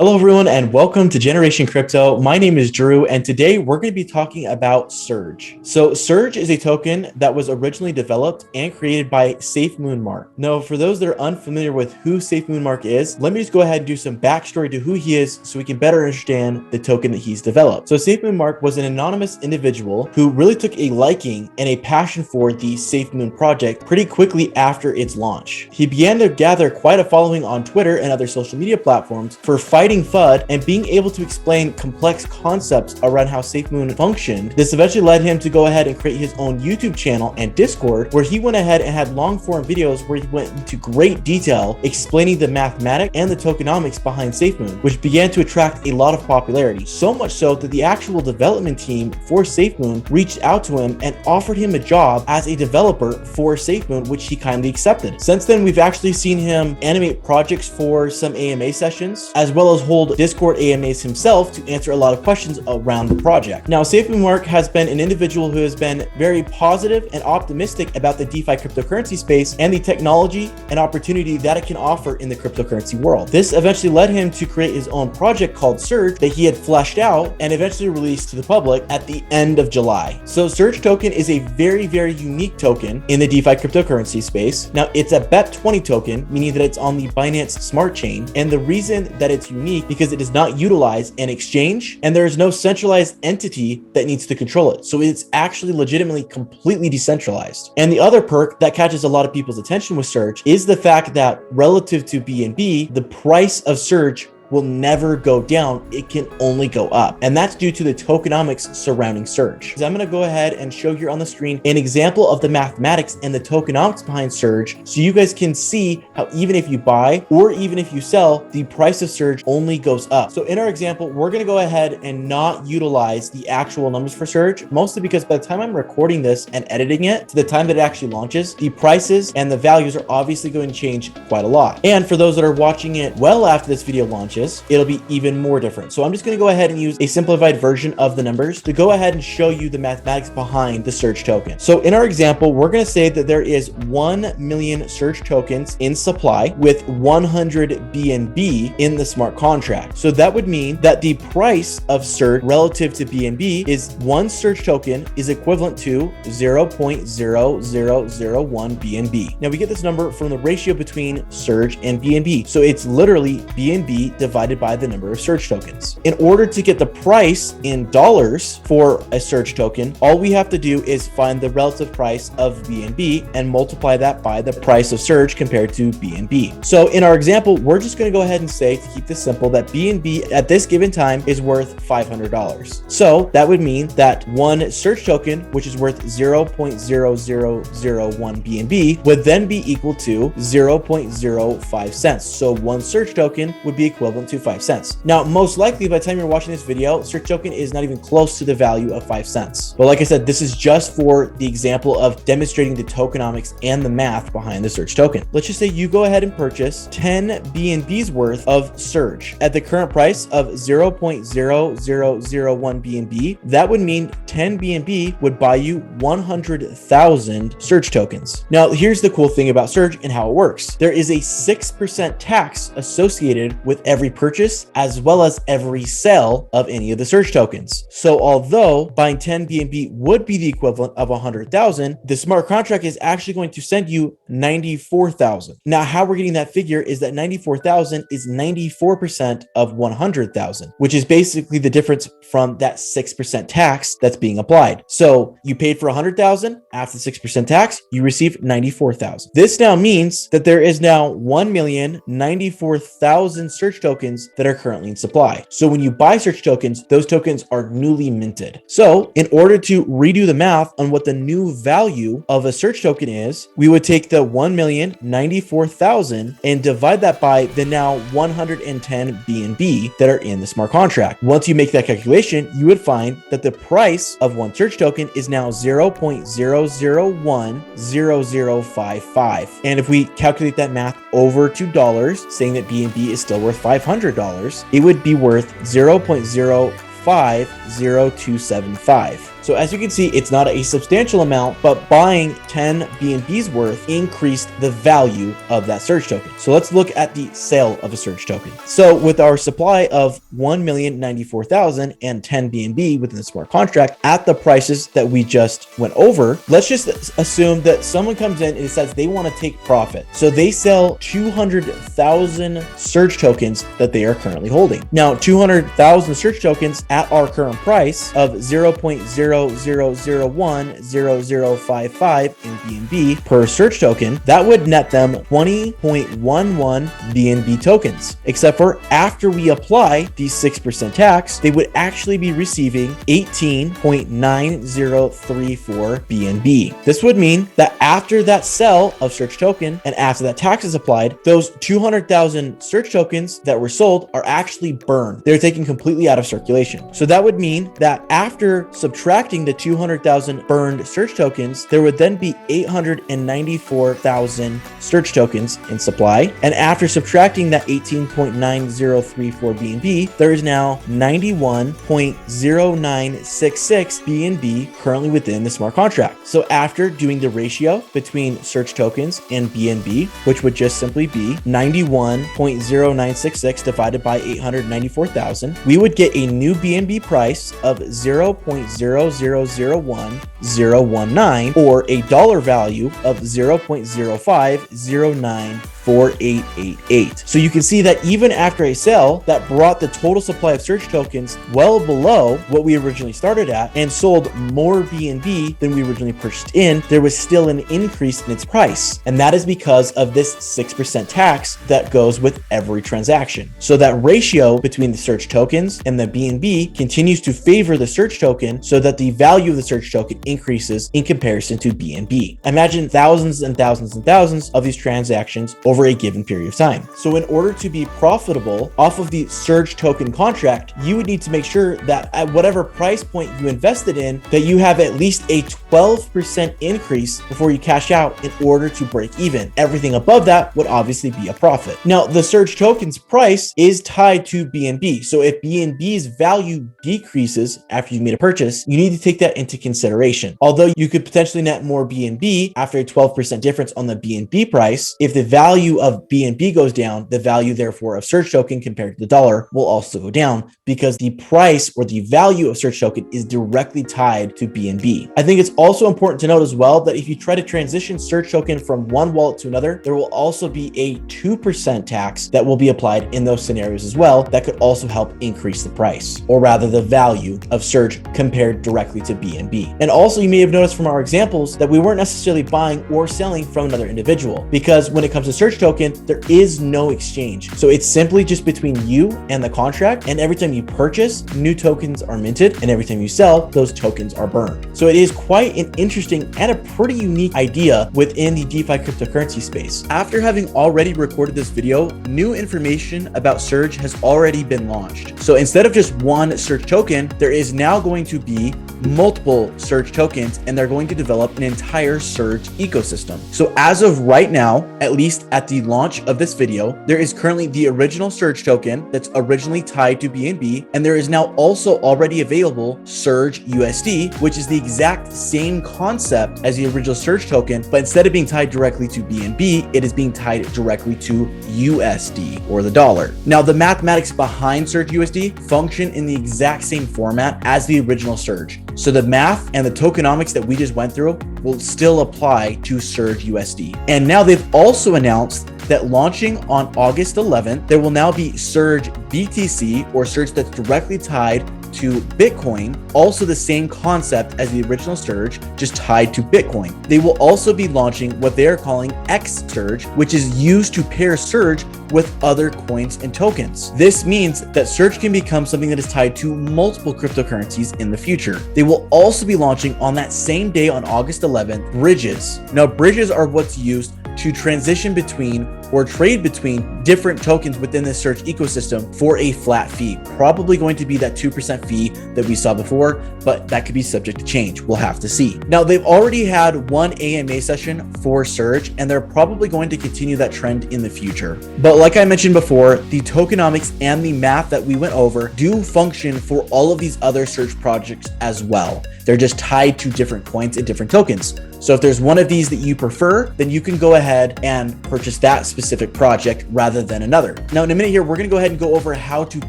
Hello, everyone, and welcome to Generation Crypto. My name is Drew, and today we're going to be talking about Surge. So Surge is a token that was originally developed and created by SafemoonMark. Now, for those that are unfamiliar with who SafemoonMark is, let me just go ahead and do some backstory to who he is so we can better understand the token that he's developed. So SafemoonMark was an anonymous individual who really took a liking and a passion for the SafeMoon project pretty quickly after its launch. He began to gather quite a following on Twitter and other social media platforms for fighting FUD and being able to explain complex concepts around how SafeMoon functioned. This eventually led him to go ahead and create his own YouTube channel and Discord, where he went ahead and had long form videos where he went into great detail explaining the mathematics and the tokenomics behind SafeMoon, which began to attract a lot of popularity. So much so that the actual development team for SafeMoon reached out to him and offered him a job as a developer for SafeMoon, which he kindly accepted. Since then, we've actually seen him animate projects for some AMA sessions, as well as hold Discord AMAs himself to answer a lot of questions around the project. Now, SafemoonMark has been an individual who has been very positive and optimistic about the DeFi cryptocurrency space and the technology and opportunity that it can offer in the cryptocurrency world. This eventually led him to create his own project called Surge that he had fleshed out and eventually released to the public at the end of July. So Surge token is a very unique token in the DeFi cryptocurrency space. Now, it's a BEP-20 token, meaning that it's on the Binance Smart Chain. And the reason that it's unique because it does not utilize an exchange and there is no centralized entity that needs to control it. So it's actually legitimately completely decentralized. And the other perk that catches a lot of people's attention with Surge is the fact that relative to BNB, the price of Surge will never go down. It can only go up. And that's due to the tokenomics surrounding Surge. So I'm gonna go ahead and show here on the screen an example of the mathematics and the tokenomics behind Surge so you guys can see how even if you buy or even if you sell, the price of Surge only goes up. So in our example, we're gonna go ahead and not utilize the actual numbers for Surge, mostly because by the time I'm recording this and editing it to the time that it actually launches, the prices and the values are obviously going to change quite a lot. And for those that are watching it well after this video launches, it'll be even more different. So I'm just going to go ahead and use a simplified version of the numbers to go ahead and show you the mathematics behind the Surge token. So in our example, we're going to say that there is 1 million Surge tokens in supply with 100 BNB in the smart contract. So that would mean that the price of Surge relative to BNB is one Surge token is equivalent to 0.0001 BNB. Now we get this number from the ratio between Surge and BNB. So it's literally BNB divided by the number of Surge tokens. In order to get the price in dollars for a Surge token, all we have to do is find the relative price of BNB and multiply that by the price of Surge compared to BNB. So in our example, we're just going to go ahead and say, to keep this simple, that BNB at this given time is worth $500. So that would mean that one Surge token, which is worth 0.0001 BNB, would then be equal to 0.05 cents. So one Surge token would be equivalent to 5 cents. Now, most likely by the time you're watching this video, Surge token is not even close to the value of 5 cents. But like I said, this is just for the example of demonstrating the tokenomics and the math behind the Surge token. Let's just say you go ahead and purchase 10 BNB's worth of Surge at the current price of 0.0001 BNB. That would mean 10 BNB would buy you 100,000 Surge tokens. Now, here's the cool thing about Surge and how it works. There is a 6% tax associated with every purchase as well as every sale of any of the Surge tokens. So although buying 10 BNB would be the equivalent of 100,000, the smart contract is actually going to send you 94,000. Now, how we're getting that figure is that 94,000 is 94% of 100,000, which is basically the difference from that 6% tax that's being applied. So you paid for 100,000, after the 6% tax, you receive 94,000. This now means that there is now 1,094,000 Surge tokens that are currently in supply. So when you buy Surge tokens, those tokens are newly minted. So in order to redo the math on what the new value of a Surge token is, we would take the 1,094,000 and divide that by the now 110 BNB that are in the smart contract. Once you make that calculation, you would find that the price of one Surge token is now 0.0010055. And if we calculate that math over to dollars, saying that BNB is still worth $500, it would be worth 0.0500275. So as you can see, it's not a substantial amount, but buying 10 BNB's worth increased the value of that Surge token. So let's look at the sale of a Surge token. So with our supply of 1,094,000 and 10 BNB within the smart contract at the prices that we just went over, let's just assume that someone comes in and decides they want to take profit. So they sell 200,000 Surge tokens that they are currently holding. Now, 200,000 Surge tokens at our current price of 0.00010055 in BNB per Surge token, that would net them 20.11 BNB tokens. Except for after we apply the 6% tax, they would actually be receiving 18.9034 BNB. This would mean that after that sell of Surge token and after that tax is applied, those 200,000 Surge tokens that were sold are actually burned. They're taken completely out of circulation. So that would mean that after subtracting the 200,000 burned Surge tokens, there would then be 894,000 Surge tokens in supply. And after subtracting that 18.9034 BNB, there is now 91.0966 BNB currently within the smart contract. So after doing the ratio between Surge tokens and BNB, which would just simply be 91.0966 divided by 894,000, we would get a new BNB price of 0.0001019 or a dollar value of 0.05094888. So you can see that even after a sale that brought the total supply of Surge tokens well below what we originally started at and sold more BNB than we originally purchased in, there was still an increase in its price. And that is because of this 6% tax that goes with every transaction. So that ratio between the Surge tokens and the BNB continues to favor the Surge token so that the value of the Surge token increases in comparison to BNB. Imagine thousands and thousands and thousands of these transactions over a given period of time. So in order to be profitable off of the Surge token contract, you would need to make sure that at whatever price point you invested in, that you have at least a 12% increase before you cash out in order to break even. Everything above that would obviously be a profit. Now, the Surge token's price is tied to BNB. So if BNB's value decreases after you made a purchase, you need to take that into consideration. Although you could potentially net more BNB after a 12% difference on the BNB price, if the value of BNB goes down, the value therefore of Surge token compared to the dollar will also go down because the price or the value of Surge token is directly tied to BNB. I think it's also important to note as well that if you try to transition Surge token from one wallet to another, there will also be a 2% tax that will be applied in those scenarios as well. That could also help increase the price, or rather the value of Surge compared directly to BNB. And also you may have noticed from our examples that we weren't necessarily buying or selling from another individual, because when it comes to Surge token, there is no exchange. So it's simply just between you and the contract, and every time you purchase, new tokens are minted, and every time you sell, those tokens are burned. So it is quite an interesting and a pretty unique idea within the DeFi cryptocurrency space. After having already recorded this video, new information about Surge has already been launched. So instead of just one Surge token, there is now going to be multiple Surge tokens, and they're going to develop an entire Surge ecosystem. So as of right now, at least at the launch of this video, there is currently the original Surge token that's originally tied to BNB, and there is now also already available SurgeUSD, which is the exact same concept as the original Surge token, but instead of being tied directly to BNB, it is being tied directly to USD, or the dollar. Now, the mathematics behind SurgeUSD function in the exact same format as the original Surge. So the math and the tokenomics that we just went through will still apply to SurgeUSD. And now they've also announced that launching on August 11th, there will now be SurgeBTC, or Surge that's directly tied to Bitcoin, also the same concept as the original Surge, just tied to Bitcoin. They will also be launching what they are calling xSurge, which is used to pair Surge with other coins and tokens. This means that Surge can become something that is tied to multiple cryptocurrencies in the future. They will also be launching on that same day on August 11th, bridges. Now, bridges are what's used to transition between or trade between different tokens within the Surge ecosystem for a flat fee. Probably going to be that 2% fee that we saw before, but that could be subject to change. We'll have to see. Now, they've already had one AMA session for Surge, and they're probably going to continue that trend in the future. But like I mentioned before, the tokenomics and the math that we went over do function for all of these other Surge projects as well. They're just tied to different coins and different tokens. So if there's one of these that you prefer, then you can go ahead and purchase that specific project rather than another. Now, in a minute here, we're going to go ahead and go over how to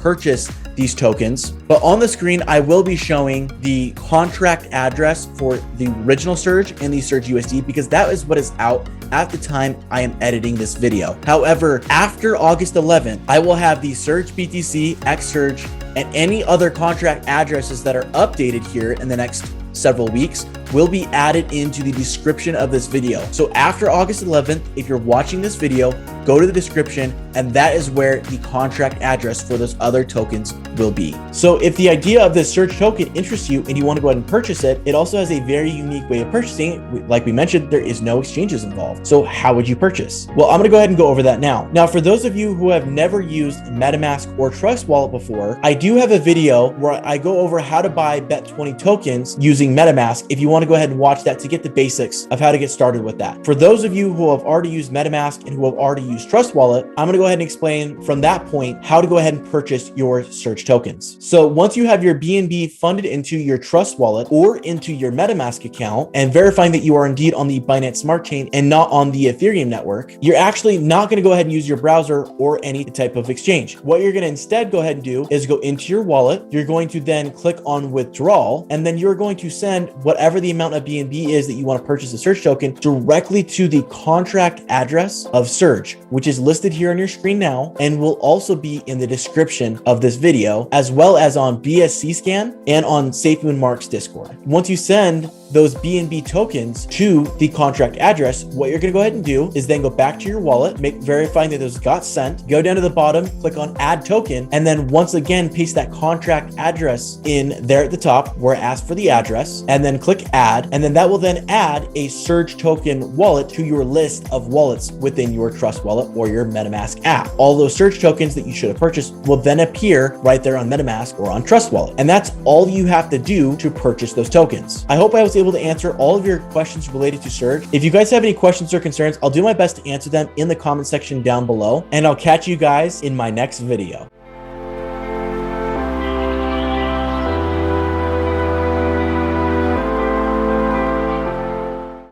purchase these tokens. But on the screen, I will be showing the contract address for the original Surge and the SurgeUSD, because that is what is out at the time I am editing this video. However, after August 11th, I will have the SurgeBTC, xSurge, and any other contract addresses that are updated here in the next several weeks will be added into the description of this video. So after August 11th, if you're watching this video, go to the description, and that is where the contract address for those other tokens will be. So if the idea of this Surge token interests you and you want to go ahead and purchase it, it also has a very unique way of purchasing it. Like we mentioned, there is no exchanges involved. So how would you purchase? Well, I'm going to go ahead and go over that now. Now, for those of you who have never used MetaMask or Trust Wallet before, I do have a video where I go over how to buy BEP-20 tokens using MetaMask. If you want to go ahead and watch that to get the basics of how to get started with that. For those of you who have already used MetaMask and who have already used Trust Wallet, I'm going to go ahead and explain from that point how to go ahead and purchase your Surge tokens. So once you have your BNB funded into your Trust Wallet or into your MetaMask account and verifying that you are indeed on the Binance Smart Chain and not on the Ethereum network, you're actually not going to go ahead and use your browser or any type of exchange. What you're going to instead go ahead and do is go into your wallet. You're going to then click on withdrawal, and then you're going to send whatever the amount of BNB is that you want to purchase a Surge token directly to the contract address of Surge, which is listed here on your screen now and will also be in the description of this video, as well as on BSC Scan and on SafemoonMark's Discord. Once you send those BNB tokens to the contract address, what you're going to go ahead and do is then go back to your wallet, verifying that those got sent, go down to the bottom, click on add token, and then once again paste that contract address in there at the top where it asks for the address, and then click add, and then that will then add a Surge token wallet to your list of wallets within your Trust Wallet or your MetaMask app. All those Surge tokens that you should have purchased will then appear right there on MetaMask or on Trust Wallet, and that's all you have to do to purchase those tokens. I hope I was able to answer all of your questions related to Surge. If you guys have any questions or concerns, I'll do my best to answer them in the comment section down below, and I'll catch you guys in my next video.